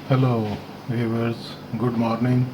Hello viewers, good morning.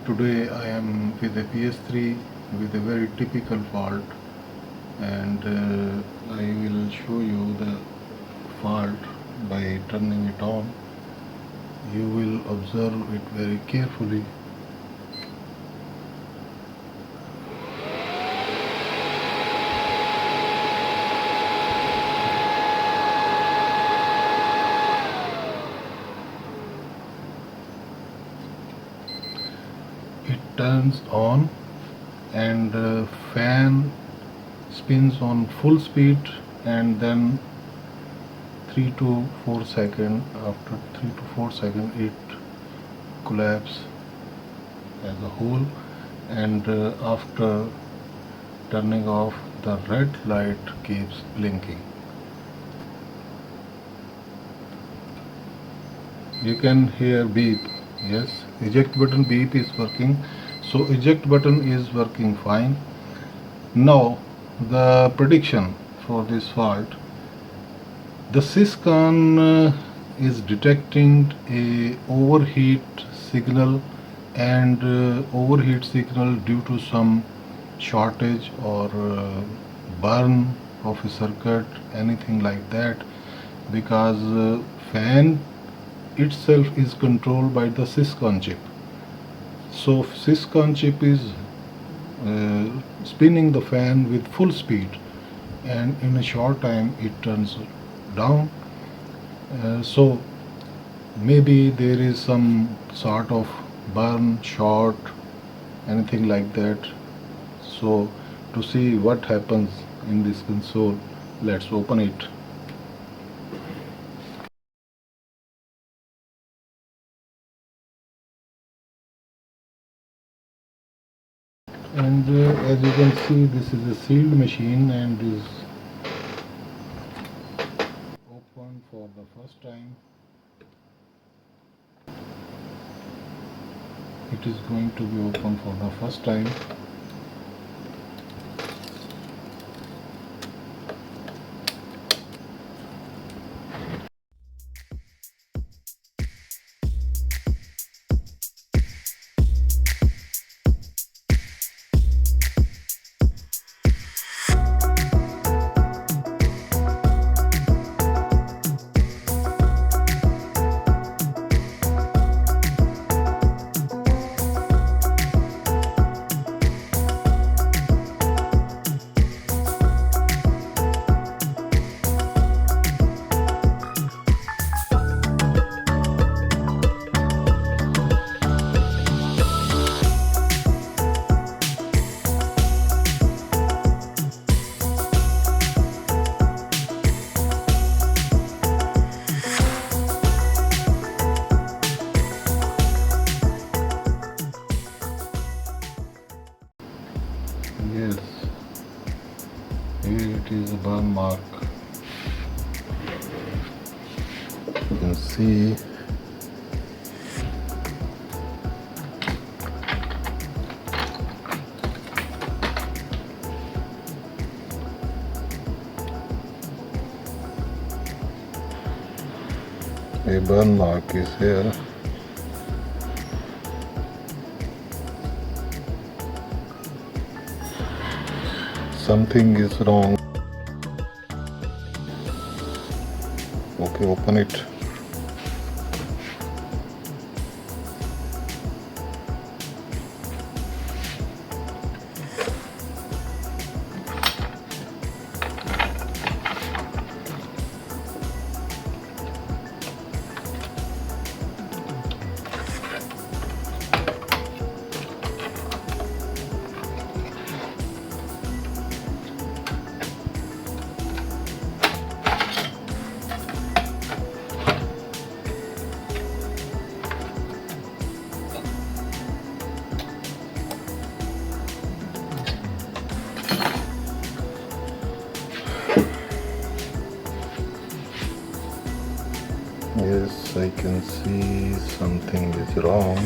Today I am with a PS3 with a very typical fault, and I will show you the fault by turning it on. You will observe it very carefully. It turns on and fan spins on full speed, and then 3 to 4 seconds, after 3 to 4 seconds it collapses as a whole, and after turning off the red light keeps blinking. You can hear beep. Yes, eject button beep is working, so eject button is working fine. Now the prediction for this fault: the syscon is detecting a overheat signal, and overheat signal due to some shortage or burn of a circuit, anything like that, because fan itself is controlled by the syscon chip. So syscon chip is spinning the fan with full speed, and in a short time it turns down. So maybe there is some sort of burn, short, anything like that. So to see what happens in this console, let's open it. And as you can see, this is a sealed machine and is open for the first time. It is going to be open for the first time. Yes, here it is, a burn mark. You can see a burn mark is here. Something is wrong. Okay, open it. Yes, I can see something is wrong.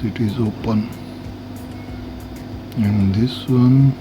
it is open, and this one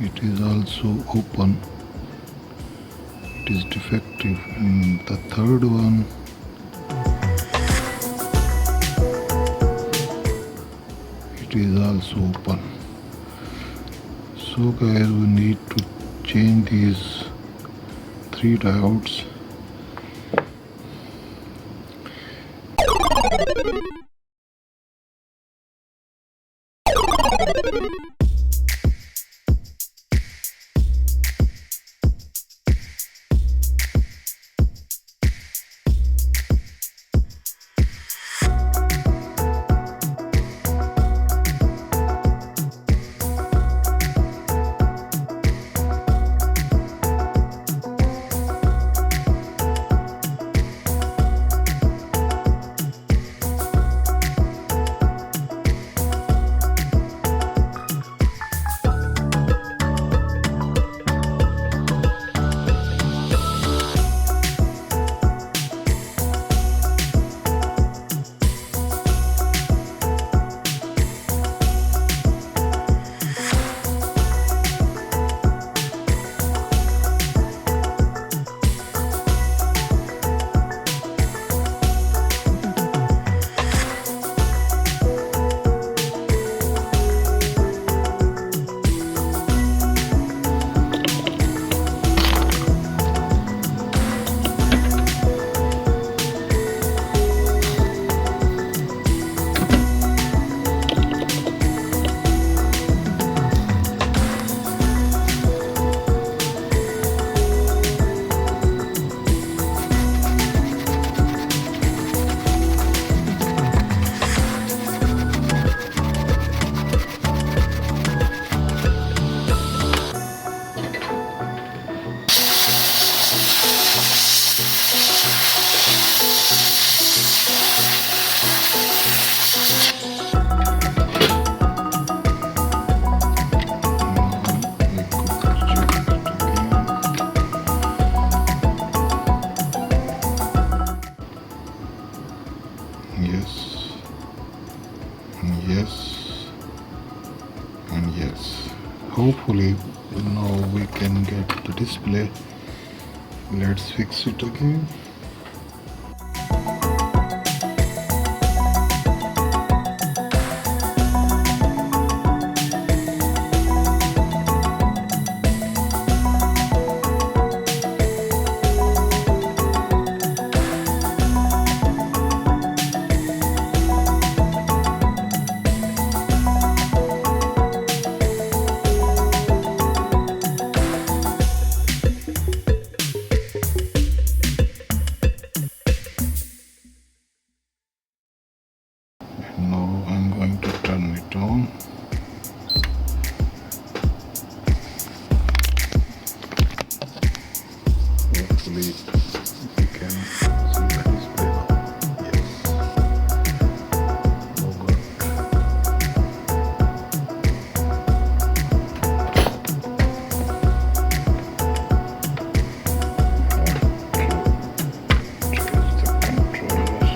it is also open, it is defective. And the third one, it is also open. So guys, we need to change these 3 diodes. Yes, and yes, and yes. Hopefully now we can get the display. Let's fix it again. Now I'm going to turn it on. Hopefully we can see the display now. Yes. Oh good. Choose the controllers.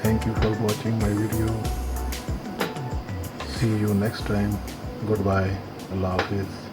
Thank you for watching my video. See you next time. Goodbye. Allah Hafiz.